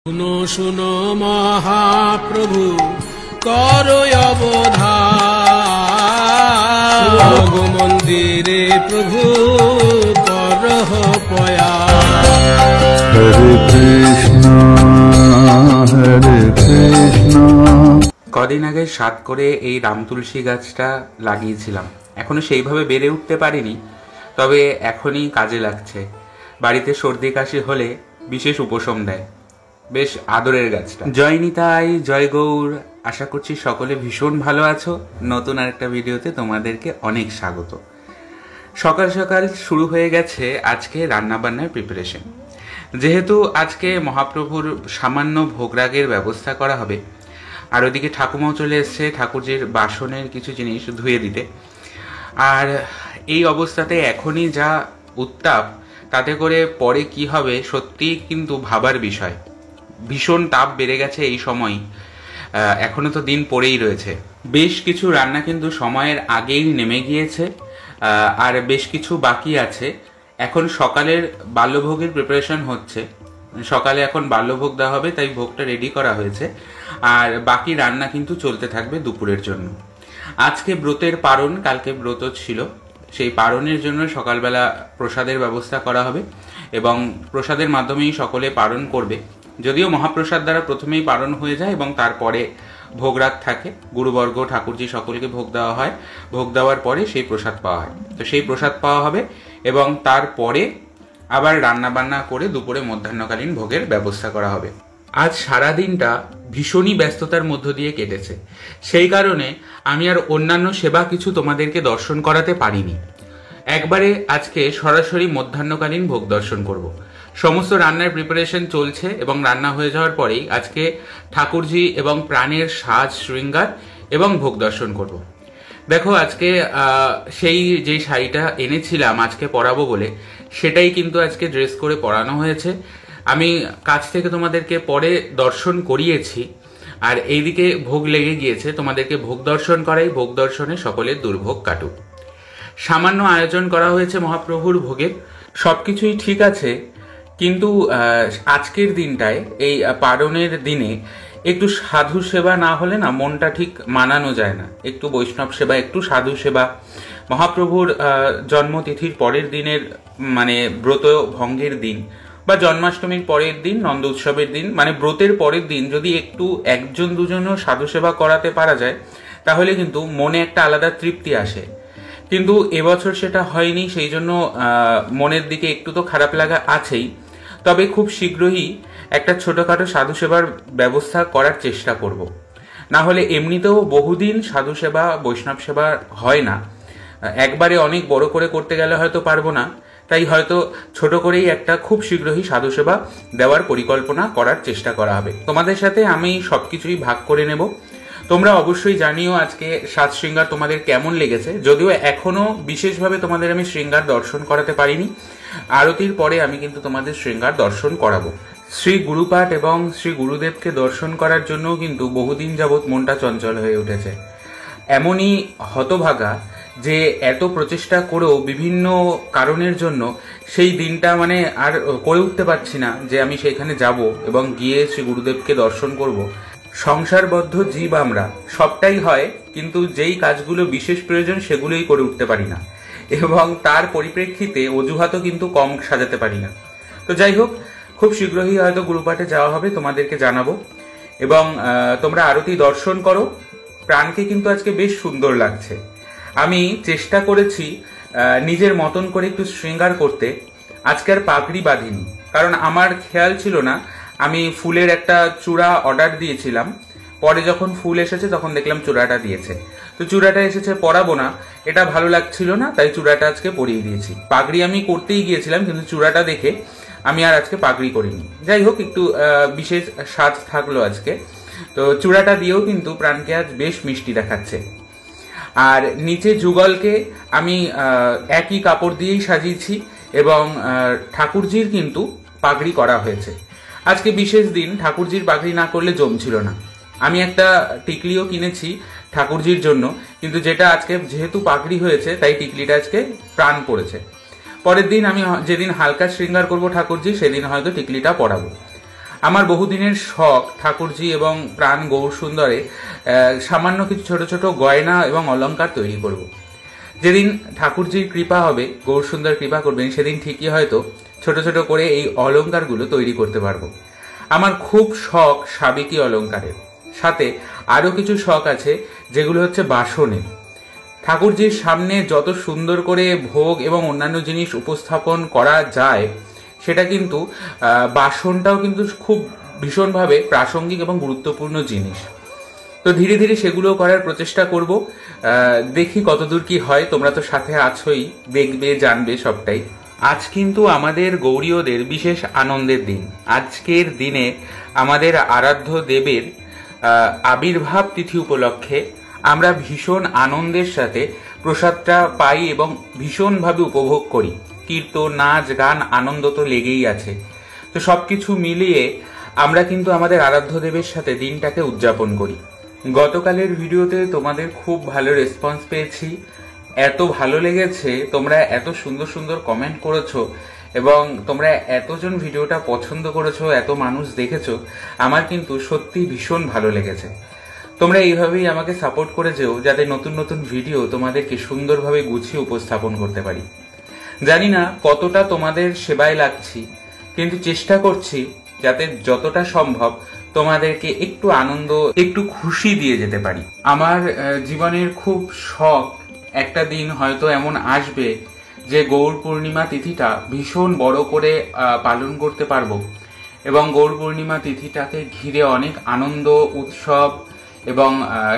শুনো শুনো মহাপ্রভু করো অবধান, মন্দিরে প্রভু করহ প্রয়াস। হরে কৃষ্ণ হরে কৃষ্ণ। কদিন আগে সাত করে এই রাম তুলসী গাছটা লাগিয়েছিলাম, এখনো সেইভাবে বেড়ে উঠতে পারিনি, তবে এখনই কাজে লাগছে। বাড়িতে সর্দি কাশি হলে বিশেষ উপশম দেয়, বেশ আদরের গাছটা। জয় নিতাই, জয় গৌর। আশা করছি সকলে ভীষণ ভালো আছো। নতুন আরেকটা ভিডিওতে তোমাদেরকে অনেক স্বাগত। সকাল সকাল শুরু হয়ে গেছে আজকে রান্নাবান্নার প্রিপারেশন। যেহেতু আজকে মহাপ্রভুর সামান্য ভোগরাগের ব্যবস্থা করা হবে, আর ওদিকে ঠাকুমাও চলে এসছে ঠাকুরজির বাসনের কিছু জিনিস ধুয়ে দিতে। আর এই অবস্থাতে এখনই যা উত্তাপ, তাতে করে পরে কি হবে সত্যিই কিন্তু ভাবার বিষয়। ভীষণ তাপ বেড়ে গেছে এই সময়, এখনো তো দিন পড়েই রয়েছে। বেশ কিছু রান্না কিন্তু সময়ের আগেই নেমে গিয়েছে, আর বেশ কিছু বাকি আছে। এখন সকালের বাল্যভোগের প্রিপারেশন হচ্ছে, সকালে এখন বাল্যভোগ দেওয়া হবে, তাই ভোগটা রেডি করা হয়েছে। আর বাকি রান্না কিন্তু চলতে থাকবে দুপুরের জন্য। আজকে ব্রতের পারণ, কালকে ব্রত ছিল, সেই পারণের জন্য সকালবেলা প্রসাদের ব্যবস্থা করা হবে এবং প্রসাদের মাধ্যমেই সকলে পারণ করবে। যদিও মহাপ্রসাদ দ্বারা প্রথমেই পারণ হয়ে যায় এবং তারপরে ভোগরাগ থাকে, গুরুবর্গ ঠাকুরজি সকলকে ভোগ দেওয়া হয়। ভোগ দেওয়ার পরে সেই প্রসাদ পাওয়া হয়, তো সেই প্রসাদ পাওয়া হবে এবং তারপরে আবার রান্না বান্না করে দুপুরে মধ্যাহ্নকালীন ভোগের ব্যবস্থা করা হবে। আজ সারাদিনটা ভীষণই ব্যস্ততার মধ্য দিয়ে কেটেছে, সেই কারণে আমি আর অন্যান্য সেবা কিছু তোমাদেরকে দর্শন করাতে পারিনি। একবারে আজকে সরাসরি মধ্যাহ্নকালীন ভোগ দর্শন করব। সমস্ত রান্নার প্রিপারেশন চলছে এবং রান্না হয়ে যাওয়ার পরেই আজকে ঠাকুরজি এবং প্রাণের সাজ শৃঙ্গার এবং ভোগ দর্শন করব। দেখো, আজকে সেই যে শাড়িটা এনেছিলাম আজকে পরাবো বলে, সেটাই কিন্তু আজকে ড্রেস করে পরানো হয়েছে। আমি কাছ থেকে তোমাদেরকে পরে দর্শন করিয়েছি, আর এইদিকে ভোগ লেগে গিয়েছে। তোমাদেরকে ভোগ দর্শন করাই, ভোগ দর্শনে সকলের দুর্ভোগ কাটুক। সামান্য আয়োজন করা হয়েছে মহাপ্রভুর ভোগের, সবকিছুই ঠিক আছে, কিন্তু আজকের দিনটায় এই পারণের দিনে একটু সাধু সেবা না হলে না মনটা ঠিক মানানো যায় না। একটু বৈষ্ণব সেবা, একটু সাধু সেবা। মহাপ্রভুর জন্মতিথির পরের দিনের মানে ব্রত ভঙ্গের দিন, বা জন্মাষ্টমীর পরের দিন, নন্দ উৎসবের দিন, মানে ব্রতের পরের দিন যদি একটু একজন দুজনও সাধু সেবা করাতে পারা যায়, তাহলে কিন্তু মনে একটা আলাদা তৃপ্তি আসে। কিন্তু এবছর সেটা হয়নি, সেই জন্য মনের দিকে একটু তো খারাপ লাগা আছেই। তবে খুব শীঘ্রই একটা ছোটখাটো সাধু সেবার ব্যবস্থা করার চেষ্টা করব। না হলে এমনিতেও বহুদিন সাধু সেবা বৈষ্ণব সেবা হয় না, একবারে অনেক বড় করে করতে গেলে হয়তো পারবো না, তাই হয়তো ছোট করেই একটা খুব শীঘ্রই সাধু সেবা দেওয়ার পরিকল্পনা করার চেষ্টা করা হবে। তোমাদের সাথে আমি সবকিছুই ভাগ করে নেব। তোমরা অবশ্যই জানিও আজকে সাজ শৃঙ্গার তোমাদের কেমন লেগেছে। যদিও এখনো বিশেষভাবে তোমাদের আমি শৃঙ্গার দর্শন করাতে পারিনি, আরতির পরে আমি কিন্তু তোমাদের শৃঙ্গার দর্শন করাবো। শ্রী গুরুপাঠ এবং শ্রী গুরুদেবকে দর্শন করার জন্য কিন্তু বহুদিন যাবৎ মনটা চঞ্চল হয়ে উঠেছে। এমনই হতভাগা যে এত প্রচেষ্টা করেও বিভিন্ন কারণের জন্য সেই দিনটা মানে আর করে উঠতে পারছি না যে আমি সেখানে যাব এবং গিয়ে শ্রী গুরুদেবকে দর্শন করব। সংসারবদ্ধ জীব আমরা, সবটাই হয়, কিন্তু যেই কাজগুলো বিশেষ প্রয়োজন সেগুলোই করে উঠতে পারি না, এবং তার পরিপ্রেক্ষিতে অজুহাতও কিন্তু কম সাজাতে পারি না। তো যাই হোক, খুব শীঘ্রই হয়তো গুরুপাঠে যাওয়া হবে, তোমাদেরকে জানাবো। এবং তোমরা আরতি দর্শন করো। প্রাণকে কিন্তু আজকে বেশ সুন্দর লাগছে। আমি চেষ্টা করেছি নিজের মতন করে একটু শৃঙ্গার করতে। আজকে আর পাগড়ি বাঁধিনি, কারণ আমার খেয়াল ছিল না। আমি ফুলের একটা চূড়া অর্ডার দিয়েছিলাম, পরে যখন ফুল এসেছে তখন দেখলাম চূড়াটা দিয়েছে। তো চূড়াটা এসেছে পরাবো না, এটা ভালো লাগছিল না, তাই চূড়াটা আজকে পরিয়ে দিয়েছি। পাগড়ি আমি করতেই গিয়েছিলাম, কিন্তু চূড়াটা দেখে আমি আর আজকে পাগড়ি করিনি। যাই হোক, একটু বিশেষ সাজ থাকলো আজকে। তো চূড়াটা দিয়েও কিন্তু প্রাণকে আজ বেশ মিষ্টি দেখাচ্ছে। আর নিচে যুগলকে আমি একই কাপড় দিয়েই সাজিয়েছি এবং ঠাকুরজির কিন্তু পাগড়ি করা হয়েছে। আজকে বিশেষ দিন, ঠাকুরজির পাগড়ি না করলে জমছিল না। আমি একটা টিকলিও কিনেছি ঠাকুরজির জন্য, কিন্তু যেটা আজকে যেহেতু পাগড়ি হয়েছে তাই টিকলিটা আজকে প্রাণ পড়েছে। পরের দিন আমি যেদিন হালকা শৃঙ্গার করব ঠাকুরজি, সেদিন হয়তো টিকলিটা পরাবো। আমার বহুদিনের শখ ঠাকুরজি এবং প্রাণ গৌর সুন্দরে সামান্য কিছু ছোট ছোট গয়না এবং অলংকার তৈরি করব। যেদিন ঠাকুরজির কৃপা হবে, গৌর সুন্দর কৃপা করবেন, সেদিন ঠিকই হয়তো ছোট ছোট করে এই অলংকারগুলো তৈরি করতে পারবো। আমার খুব শখ সাবেকি অলংকারের, সাথে আরও কিছু শখ আছে যেগুলো হচ্ছে বাসনের। ঠাকুরজির সামনে যত সুন্দর করে ভোগ এবং অন্যান্য জিনিস উপস্থাপন করা যায়, সেটা কিন্তু বাসনটাও কিন্তু খুব ভীষণভাবে প্রাসঙ্গিক এবং গুরুত্বপূর্ণ জিনিস। তো ধীরে ধীরে সেগুলো করার প্রচেষ্টা করব। দেখি কতদূর কি হয়, তোমরা তো সাথে আছোই, দেখবে জানবে সবটাই। আজ কিন্তু আমাদের গৌরীয়দের বিশেষ আনন্দের দিন। আজকের দিনে আমাদের আরাধ্য দেবের আবির্ভাব তিথি উপলক্ষে আমরা ভীষণ আনন্দের সাথে প্রসাদটা পাই এবং ভীষণভাবে উপভোগ করি। কীর্তন, নাচ, গান, আনন্দ তো লেগেই আছে। তো সবকিছু মিলিয়ে আমরা কিন্তু আমাদের আরাধ্য দেবের সাথে দিনটাকে উদযাপন করি। গতকালের ভিডিওতে তোমাদের খুব ভালো রেসপন্স পেয়েছি, এত ভালো লেগেছে, তোমরা এত সুন্দর সুন্দর কমেন্ট করেছো এবং তোমরা এতজন ভিডিওটা পছন্দ করেছো, এত মানুষ দেখেছো, আমার কিন্তু সত্যি ভীষণ ভালো লেগেছে। তোমরা এইভাবেই আমাকে সাপোর্ট করে যেও, যাতে নতুন নতুন ভিডিও তোমাদেরকে সুন্দরভাবে গুছিয়ে উপস্থাপন করতে পারি। জানি না কতটা তোমাদের সেবায় লাগছি, কিন্তু চেষ্টা করছি যাতে যতটা সম্ভব তোমাদেরকে একটু আনন্দ, একটু খুশি দিয়ে যেতে পারি। আমার জীবনের খুব শখ একটা দিন হয়তো এমন আসবে যে গৌর পূর্ণিমা তিথিটা ভীষণ বড় করে পালন করতে পারবো এবং গৌর পূর্ণিমা তিথিটাকে ঘিরে অনেক আনন্দ, উৎসব এবং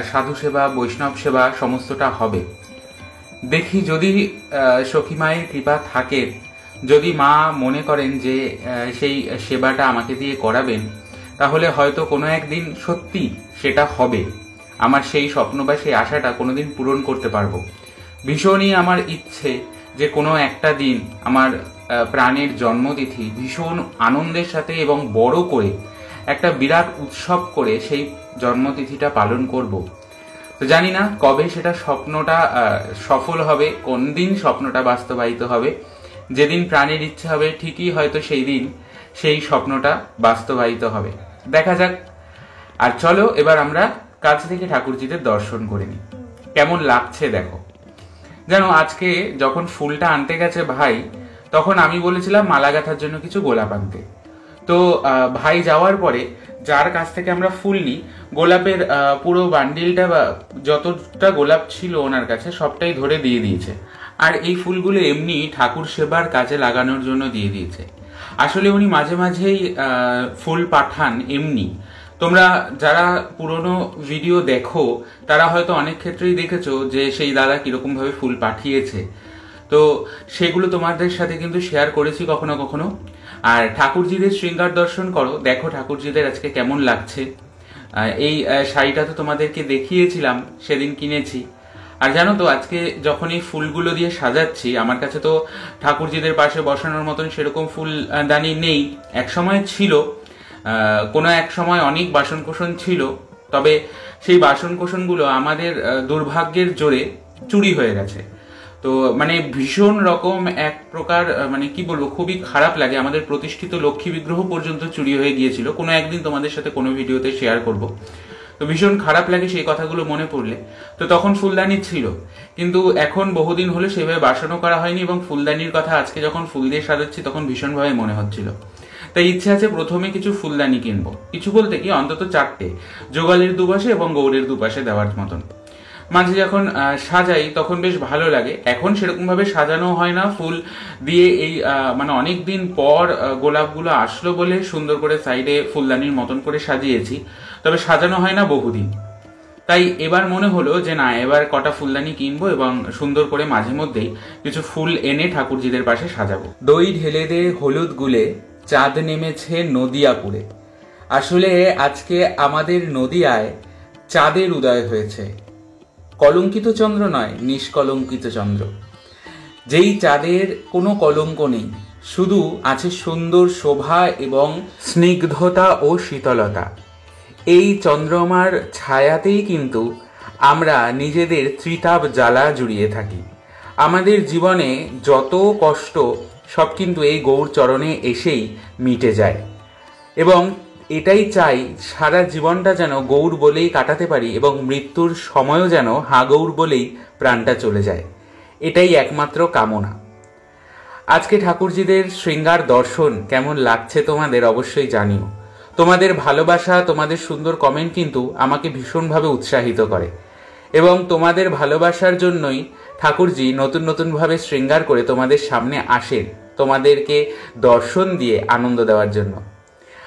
সাধু সেবা, বৈষ্ণব সেবা সমস্তটা হবে। দেখি যদি সখী মায়ের কৃপা থাকে, যদি মা মনে করেন যে সেই সেবাটা আমাকে দিয়ে করাবেন, তাহলে হয়তো কোনো একদিন সত্যি সেটা হবে। আমার সেই স্বপ্ন বা সেই আশাটা কোনোদিন পূরণ করতে পারবো। ভীষণই আমার ইচ্ছে যে কোনো একটা দিন আমার প্রাণের জন্মতিথি ভীষণ আনন্দের সাথে এবং বড় করে একটা বিরাট উৎসব করে সেই জন্মতিথিটা পালন করব। তো জানি না কবে সেটা স্বপ্নটা সফল হবে, কোন দিন স্বপ্নটা বাস্তবায়িত হবে। যেদিন প্রাণের ইচ্ছে হবে ঠিকই হয়তো সেই দিন সেই স্বপ্নটা বাস্তবায়িত হবে। দেখা যাক। আর চলো এবার আমরা কাছ থেকে ঠাকুরজিদের দর্শন করে নিই। কেমন লাগছে দেখো। জানো, আজকে যখন ফুলটা আনতে গেছে ভাই, তখন আমি বলেছিলাম মালা গাঁথার জন্য কিছু গোলাপ আনতে। তো ভাই যাওয়ার পরে যার কাছ থেকে আমরা ফুল নিই, গোলাপের পুরো বান্ডিলটা বা যতটা গোলাপ ছিল ওনার কাছে সবটাই ধরে দিয়ে দিয়েছে। আর এই ফুলগুলো এমনি ঠাকুর সেবার কাজে লাগানোর জন্য দিয়ে দিয়েছে। আসলে উনি মাঝে মাঝেই ফুল পাঠান এমনি। তোমরা যারা পুরনো ভিডিও দেখো তারা হয়তো অনেক ক্ষেত্রেই দেখেছো যে সেই দাদা কিরকম ভাবে ফুল পাঠিয়েছে। তো সেগুলো তোমাদের সাথে কিন্তু শেয়ার করেছি কখনো কখনো। আর ঠাকুরজিদের শৃঙ্গার দর্শন করো, দেখো ঠাকুরজিদের আজকে কেমন লাগছে। এই শাড়িটা তো তোমাদেরকে দেখিয়েছিলাম, সেদিন কিনেছি। আর জানো তো, আজকে যখন এই ফুলগুলো দিয়ে সাজাচ্ছি, আমার কাছে তো ঠাকুরজিদের পাশে বসানোর মতন সেরকম ফুলদানি নেই। এক সময় ছিল, কোনো এক সময় অনেক বাসনকোসন ছিল, তবে সেই বাসনকোসনগুলো আমাদের দুর্ভাগ্যের জোরে চুরি হয়ে গেছে। তো মানে ভীষণ রকম এক প্রকার, মানে কি বলবো, খুবই খারাপ লাগে। আমাদের প্রতিষ্ঠিত লক্ষ্মী বিগ্রহ পর্যন্ত চুরি হয়ে গিয়েছিল, কোনো একদিন তোমাদের সাথে কোনো ভিডিওতে শেয়ার করব। তো ভীষণ খারাপ লাগে সেই কথাগুলো মনে পড়লে। তো তখন ফুলদানি ছিল, কিন্তু এখন বহুদিন হলে সেভাবে বাসনও করা হয়নি এবং ফুলদানির কথা আজকে যখন ফুল দিয়ে সাজাচ্ছি তখন ভীষণভাবে মনে হচ্ছিল। তাই ইচ্ছে আছে প্রথমে কিছু ফুলদানি কিনবো, কিছু বলতে কি অন্তত 4টে, যোগালির দুপাশে এবং গৌরের দুপাশে দেওয়ার মতন। মাঝে যখন সাজাই তখন বেশ ভালো লাগে। এখন সেরকম ভাবে সাজানো হয় না ফুল দিয়ে। এই মানে অনেকদিন পর গোলাপগুলো আসলো বলে সুন্দর করে সাইডে ফুলদানির মতন করে সাজিয়েছি, তবে সাজানো হয় না বহুদিন। তাই এবার মনে হলো যে না, এবার কটা ফুলদানি কিনবো এবং সুন্দর করে মাঝে মধ্যেই কিছু ফুল এনে ঠাকুরজিদের পাশে সাজাবো। দই ঢেলে দে হলুদ গুলে, চাঁদ নেমেছে নদিয়াপুরে। আসলে আজকে আমাদের নদিয়ায় চাঁদের উদয় হয়েছে। কলঙ্কিত চন্দ্র নয়, নিষ্কলঙ্কিত চন্দ্র, যেই চাঁদের কোনো কলঙ্ক নেই, শুধু আছে সুন্দর শোভা এবং স্নিগ্ধতা ও শীতলতা। এই চন্দ্রমার ছায়াতেই কিন্তু আমরা নিজেদের ত্রিতাপ জ্বালা জুড়িয়ে থাকি। আমাদের জীবনে যত কষ্ট সব কিন্তু এই গৌর চরণে এসেই মিটে যায়। এবং এটাই চাই, সারা জীবনটা যেন গৌর বলেই কাটাতে পারি এবং মৃত্যুর সময়ও যেন হা গৌর বলেই প্রাণটা চলে যায়। এটাই একমাত্র কামনা। আজকে ঠাকুরজিদের শৃঙ্গার দর্শন কেমন লাগছে তোমাদের অবশ্যই জানিও। তোমাদের ভালোবাসা, তোমাদের সুন্দর কমেন্ট কিন্তু আমাকে ভীষণভাবে উৎসাহিত করে এবং তোমাদের ভালোবাসার জন্যই ঠাকুরজি নতুন নতুনভাবে শৃঙ্গার করে তোমাদের সামনে আসেন, তোমাদেরকে দর্শন দিয়ে আনন্দ দেওয়ার জন্য।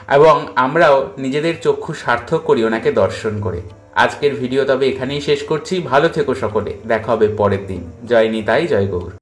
এবং আমরাও নিজেদের চক্ষু সার্থক করি ওনাকে দর্শন করে। আজকের ভিডিও তবে এখানেই শেষ করছি। ভালো থেকো সকলে, দেখা হবে পরের দিন। জয় নিতাই, জয় গৌর।